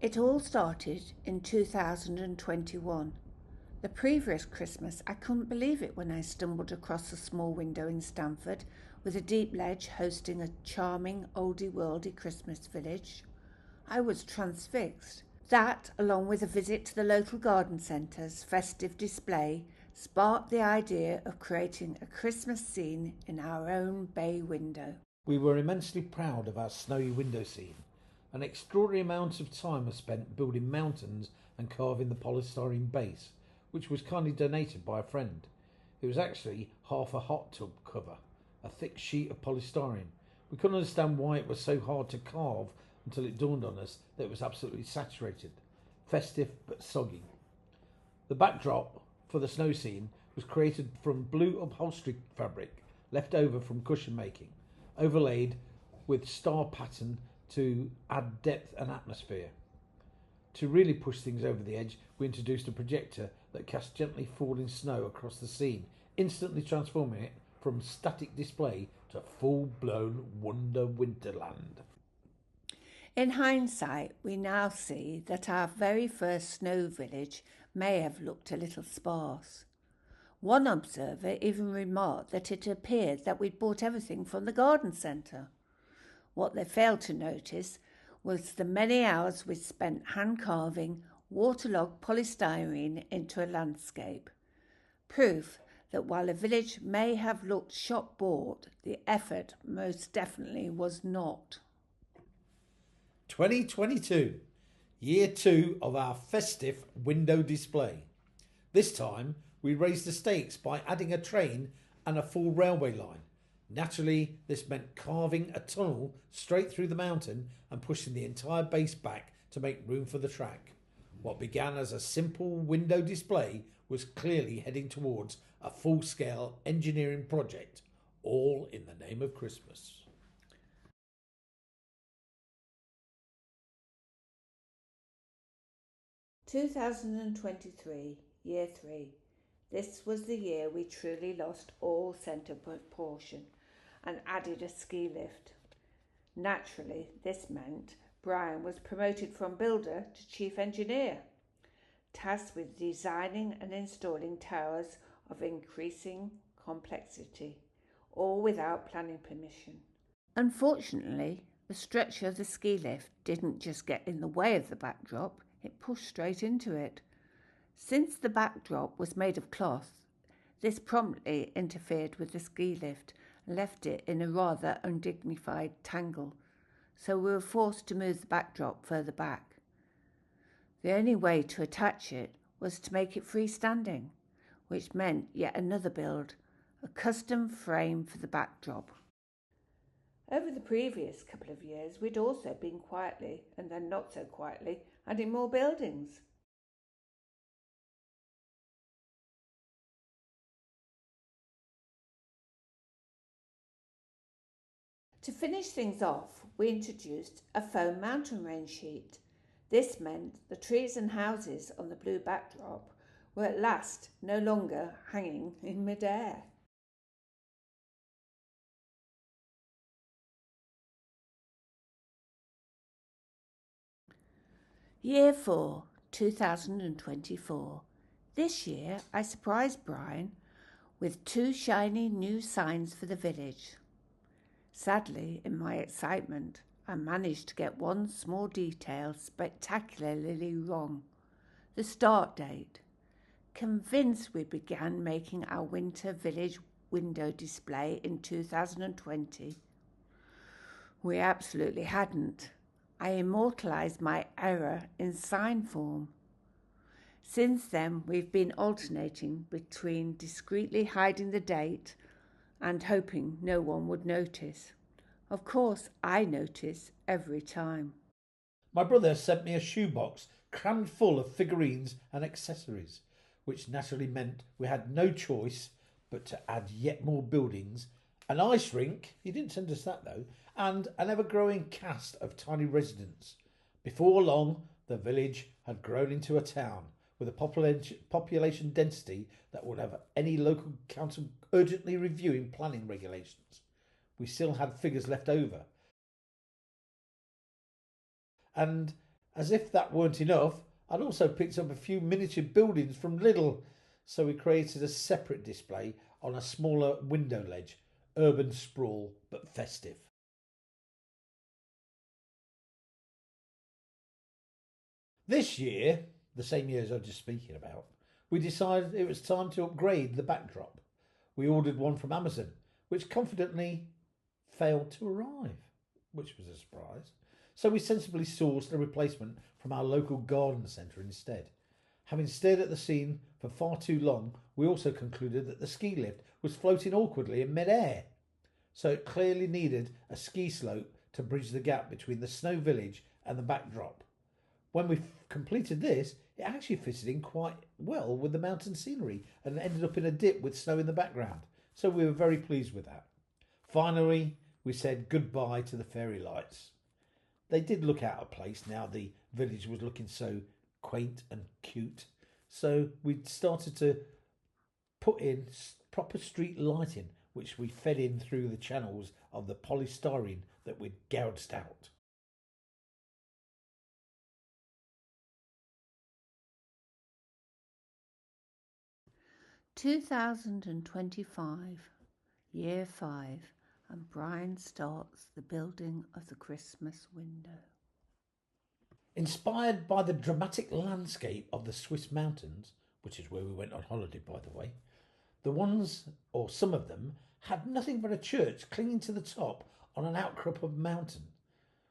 It all started in 2021. The previous Christmas, I couldn't believe it when I stumbled across a small window in Stamford with a deep ledge hosting a charming oldie-worldy Christmas village. I was transfixed. That, along with a visit to the local garden centre's festive display, sparked the idea of creating a Christmas scene in our own bay window. We were immensely proud of our snowy window scene. An extraordinary amount of time was spent building mountains and carving the polystyrene base, which was kindly donated by a friend. It was actually half a hot tub cover, a thick sheet of polystyrene. We couldn't understand why it was so hard to carve until it dawned on us that it was absolutely saturated, festive but soggy. The backdrop for the snow scene was created from blue upholstery fabric left over from cushion making, overlaid with star pattern to add depth and atmosphere. To really push things over the edge, we introduced a projector that cast gently falling snow across the scene, instantly transforming it from static display to full-blown wonder winterland. In hindsight, we now see that our very first snow village may have looked a little sparse. One observer even remarked that it appeared that we'd bought everything from the garden centre. What they failed to notice was the many hours we'd spent hand-carving waterlogged polystyrene into a landscape. Proof that while a village may have looked shop-bought, the effort most definitely was not. 2022, year 2 of our festive window display. This time, we raised the stakes by adding a train and a full railway line. Naturally, this meant carving a tunnel straight through the mountain and pushing the entire base back to make room for the track. What began as a simple window display was clearly heading towards a full-scale engineering project, all in the name of Christmas. (2023) Year 3. This was the year we truly lost all centre proportion and added a ski lift. Naturally, this meant Brian was promoted from builder to chief engineer, tasked with designing and installing towers of increasing complexity, all without planning permission. Unfortunately, the structure of the ski lift didn't just get in the way of the backdrop, it pushed straight into it. Since the backdrop was made of cloth, this promptly interfered with the ski lift and left it in a rather undignified tangle, so we were forced to move the backdrop further back. The only way to attach it was to make it freestanding, which meant yet another build, a custom frame for the backdrop. Over the previous couple of years, we'd also been quietly, and then not so quietly, adding more buildings. To finish things off, we introduced a foam mountain range sheet. This meant the trees and houses on the blue backdrop were at last no longer hanging in mid-air. Year 4, 2024. This year I surprised Brian with 2 shiny new signs for the village. Sadly, in my excitement, I managed to get one small detail spectacularly wrong: the start date. Convinced we began making our winter village window display in 2020, we absolutely hadn't. I immortalised my error in sign form. Since then, we've been alternating between discreetly hiding the date and hoping no one would notice. Of course, I notice every time. My brother sent me a shoebox crammed full of figurines and accessories, which naturally meant we had no choice but to add yet more buildings, an ice rink, he didn't send us that though, and an ever-growing cast of tiny residents. Before long, the village had grown into a town with a population density that would have any local council urgently reviewing planning regulations. We still had figures left over, and As if that weren't enough, I'd also picked up a few miniature buildings from Lidl, so we created a separate display on a smaller window ledge. Urban sprawl, but festive. This year, the same year as I was just speaking about, we decided it was time to upgrade the backdrop. We ordered one from Amazon, which confidently failed to arrive, which was a surprise. So we sensibly sourced a replacement from our local garden centre instead. Having stared at the scene for far too long, we also concluded that the ski lift was floating awkwardly in mid-air. So it clearly needed a ski slope to bridge the gap between the snow village and the backdrop. When we completed this, it actually fitted in quite well with the mountain scenery and ended up in a dip with snow in the background. So we were very pleased with that. Finally, we said goodbye to the fairy lights. They did look out of place now the village was looking so quaint and cute. So we started to put in proper street lighting, which we fed in through the channels of the polystyrene that we'd gouged out. (2025), Year 5, and Brian starts the building of the Christmas window. Inspired by the dramatic landscape of the Swiss mountains, which is where we went on holiday, by the way, the ones, or some of them, had nothing but a church clinging to the top on an outcrop of mountain.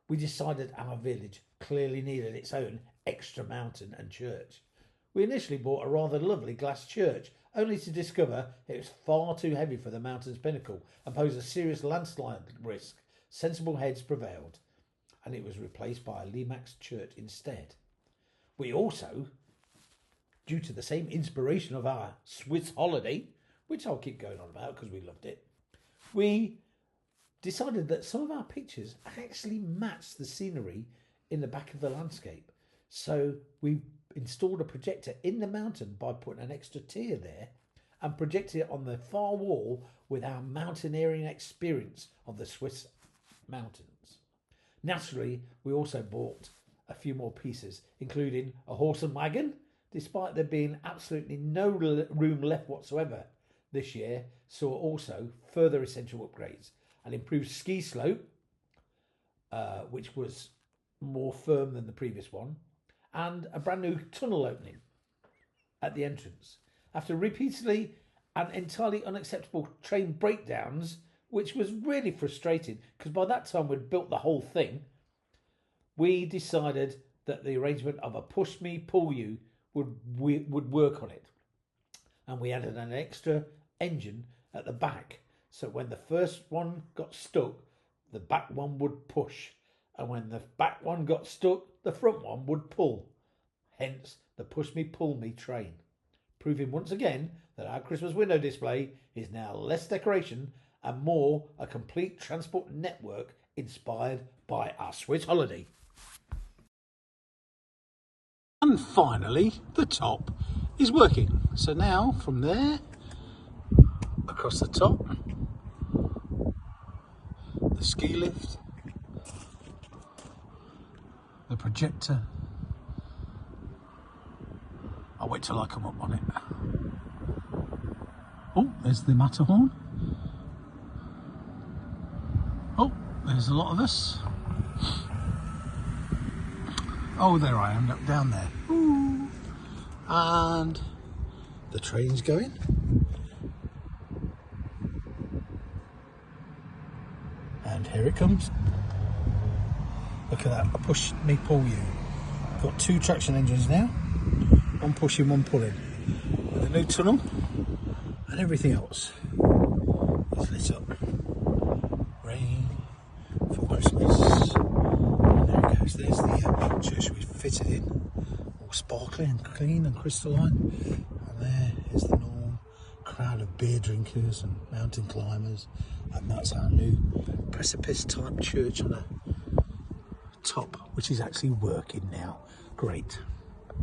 We decided our village clearly needed its own extra mountain and church. We initially bought a rather lovely glass church, only to discover it was far too heavy for the mountain's pinnacle and posed a serious landslide risk. Sensible heads prevailed, and it was replaced by a Lemax church instead. We also, due to the same inspiration of our Swiss holiday, which I'll keep going on about because we loved it, we decided that some of our pictures actually matched the scenery in the back of the landscape. So we installed a projector in the mountain by putting an extra tier there and projected it on the far wall with our mountaineering experience of the Swiss mountains. Naturally, we also bought a few more pieces, including a horse and wagon, despite there being absolutely no room left whatsoever. This year saw also further essential upgrades: an improved ski slope, which was more firm than the previous one, and a brand new tunnel opening at the entrance. After repeatedly and entirely unacceptable train breakdowns, which was really frustrating because by that time we'd built the whole thing, we decided that the arrangement of a push me, pull you would work on it. And we added an extra engine at the back, so when the first one got stuck, the back one would push, and when the back one got stuck, the front one would pull. Hence the push me, pull me train, proving once again that our Christmas window display is now less decoration and more a complete transport network inspired by our Swiss holiday. And finally, the top is working. So now from there, across the top, the ski lift, the projector. I'll wait till I come up on it. Oh, there's the Matterhorn. Oh, there's a lot of us. Oh, there I am, down there. Ooh. And the train's going. And here it comes. Look at that, push me, pull you. Got two traction engines now. One pushing, one pulling. With a new tunnel and everything else. It's lit up. Rain for Christmas. And there it goes. There's the church we fitted in. All sparkling and clean and crystalline. And there is the normal crowd of beer drinkers and mountain climbers. And that's our new precipice type church on the top, which is actually working now. Great.